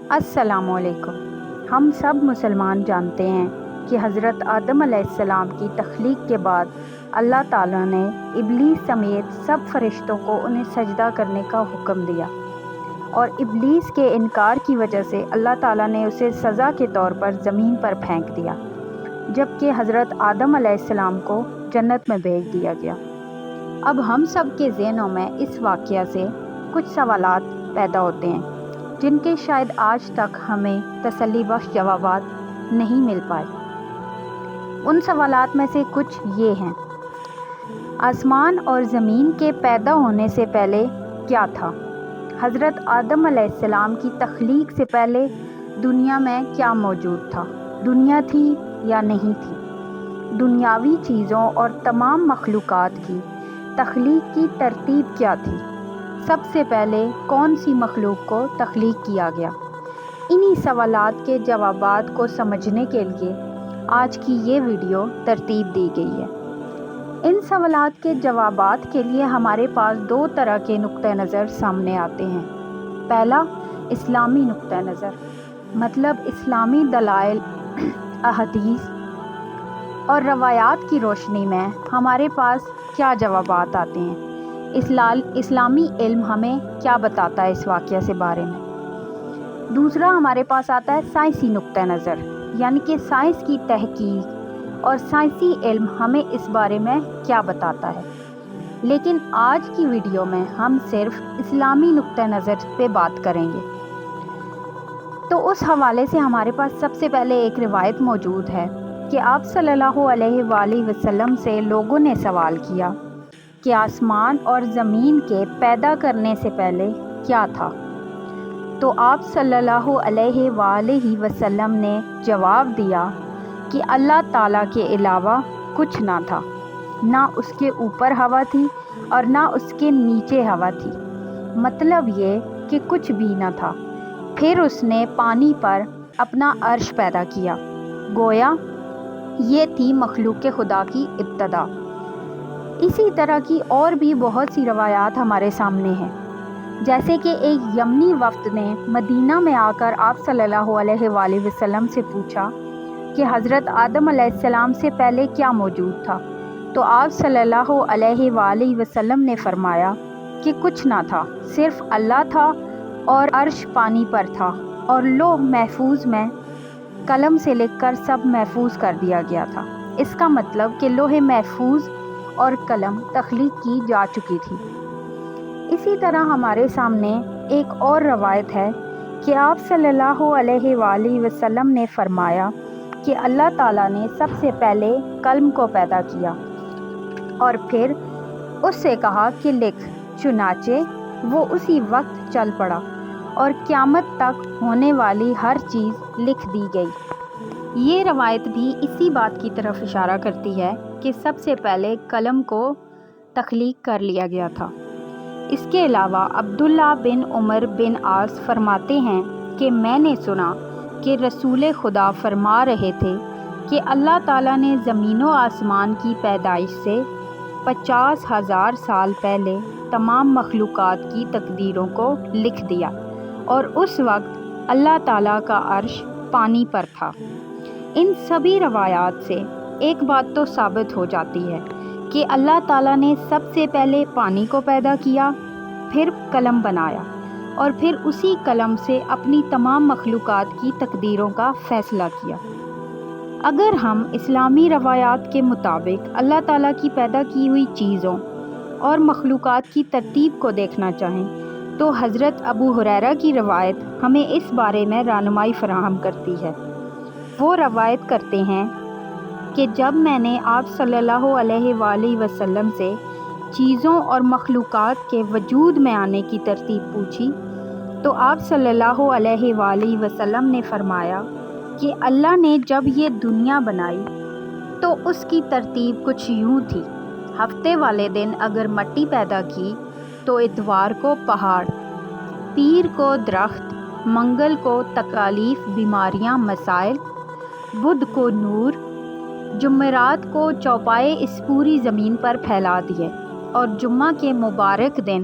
السلام علیکم۔ ہم سب مسلمان جانتے ہیں کہ حضرت آدم علیہ السلام کی تخلیق کے بعد اللہ تعالیٰ نے ابلیس سمیت سب فرشتوں کو انہیں سجدہ کرنے کا حکم دیا، اور ابلیس کے انکار کی وجہ سے اللہ تعالیٰ نے اسے سزا کے طور پر زمین پر پھینک دیا، جبکہ حضرت آدم علیہ السلام کو جنت میں بھیج دیا گیا۔ اب ہم سب کے ذہنوں میں اس واقعہ سے کچھ سوالات پیدا ہوتے ہیں جن کے شاید آج تک ہمیں تسلی بخش جوابات نہیں مل پائے۔ ان سوالات میں سے کچھ یہ ہیں: آسمان اور زمین کے پیدا ہونے سے پہلے کیا تھا؟ حضرت آدم علیہ السلام کی تخلیق سے پہلے دنیا میں کیا موجود تھا؟ دنیا تھی یا نہیں تھی؟ دنیاوی چیزوں اور تمام مخلوقات کی تخلیق کی ترتیب کیا تھی؟ سب سے پہلے کون سی مخلوق کو تخلیق کیا گیا؟ انہی سوالات کے جوابات کو سمجھنے کے لیے آج کی یہ ویڈیو ترتیب دی گئی ہے۔ ان سوالات کے جوابات کے لیے ہمارے پاس دو طرح کے نقطہ نظر سامنے آتے ہیں۔ پہلا، اسلامی نقطہ نظر، مطلب اسلامی دلائل، احادیث اور روایات کی روشنی میں ہمارے پاس کیا جوابات آتے ہیں، اسلامی علم ہمیں کیا بتاتا ہے اس واقعہ سے بارے میں۔ دوسرا ہمارے پاس آتا ہے سائنسی نقطہ نظر، یعنی کہ سائنس کی تحقیق اور سائنسی علم ہمیں اس بارے میں کیا بتاتا ہے۔ لیکن آج کی ویڈیو میں ہم صرف اسلامی نقطہ نظر پہ بات کریں گے۔ تو اس حوالے سے ہمارے پاس سب سے پہلے ایک روایت موجود ہے کہ آپ صلی اللہ علیہ وآلہ وسلم سے لوگوں نے سوال کیا کہ آسمان اور زمین کے پیدا کرنے سے پہلے کیا تھا؟ تو آپ صلی اللہ علیہ وآلہ وسلم نے جواب دیا کہ اللہ تعالیٰ کے علاوہ کچھ نہ تھا، نہ اس کے اوپر ہوا تھی اور نہ اس کے نیچے ہوا تھی، مطلب یہ کہ کچھ بھی نہ تھا۔ پھر اس نے پانی پر اپنا عرش پیدا کیا، گویا یہ تھی مخلوق خدا کی ابتدا۔ اسی طرح کی اور بھی بہت سی روایات ہمارے سامنے ہیں، جیسے کہ ایک یمنی وفد نے مدینہ میں آ کر آپ صلی اللہ علیہ وآلہ وسلم سے پوچھا کہ حضرت آدم علیہ السلام سے پہلے کیا موجود تھا؟ تو آپ صلی اللہ علیہ وآلہ وسلم نے فرمایا کہ کچھ نہ تھا، صرف اللہ تھا اور عرش پانی پر تھا، اور لوح محفوظ میں قلم سے لکھ کر سب محفوظ کر دیا گیا تھا۔ اس کا مطلب کہ لوح محفوظ اور قلم تخلیق کی جا چکی تھی۔ اسی طرح ہمارے سامنے ایک اور روایت ہے کہ آپ صلی اللہ علیہ وآلہ وسلم نے فرمایا کہ اللہ تعالیٰ نے سب سے پہلے قلم کو پیدا کیا اور پھر اس سے کہا کہ لکھ، چنانچہ وہ اسی وقت چل پڑا اور قیامت تک ہونے والی ہر چیز لکھ دی گئی۔ یہ روایت بھی اسی بات کی طرف اشارہ کرتی ہے کہ سب سے پہلے قلم کو تخلیق کر لیا گیا تھا۔ اس کے علاوہ عبداللہ بن عمر بن عاص فرماتے ہیں کہ میں نے سنا کہ رسول خدا فرما رہے تھے کہ اللہ تعالیٰ نے زمین و آسمان کی پیدائش سے 50,000 سال پہلے تمام مخلوقات کی تقدیروں کو لکھ دیا، اور اس وقت اللہ تعالیٰ کا عرش پانی پر تھا۔ ان سبھی روایات سے ایک بات تو ثابت ہو جاتی ہے کہ اللہ تعالیٰ نے سب سے پہلے پانی کو پیدا کیا، پھر قلم بنایا، اور پھر اسی قلم سے اپنی تمام مخلوقات کی تقدیروں کا فیصلہ کیا۔ اگر ہم اسلامی روایات کے مطابق اللہ تعالیٰ کی پیدا کی ہوئی چیزوں اور مخلوقات کی ترتیب کو دیکھنا چاہیں تو حضرت ابو ہریرہ کی روایت ہمیں اس بارے میں رہنمائی فراہم کرتی ہے۔ وہ روایت کرتے ہیں کہ جب میں نے آپ صلی اللہ علیہ وآلہ وسلم سے چیزوں اور مخلوقات کے وجود میں آنے کی ترتیب پوچھی تو آپ صلی اللہ علیہ وآلہ وسلم نے فرمایا کہ اللہ نے جب یہ دنیا بنائی تو اس کی ترتیب کچھ یوں تھی: ہفتے والے دن اگر مٹی پیدا کی تو اتوار کو پہاڑ، پیر کو درخت، منگل کو تکالیف، بیماریاں، مسائل، بدھ کو نور، جمعرات کو چوپائے اس پوری زمین پر پھیلا دیے، اور جمعہ کے مبارک دن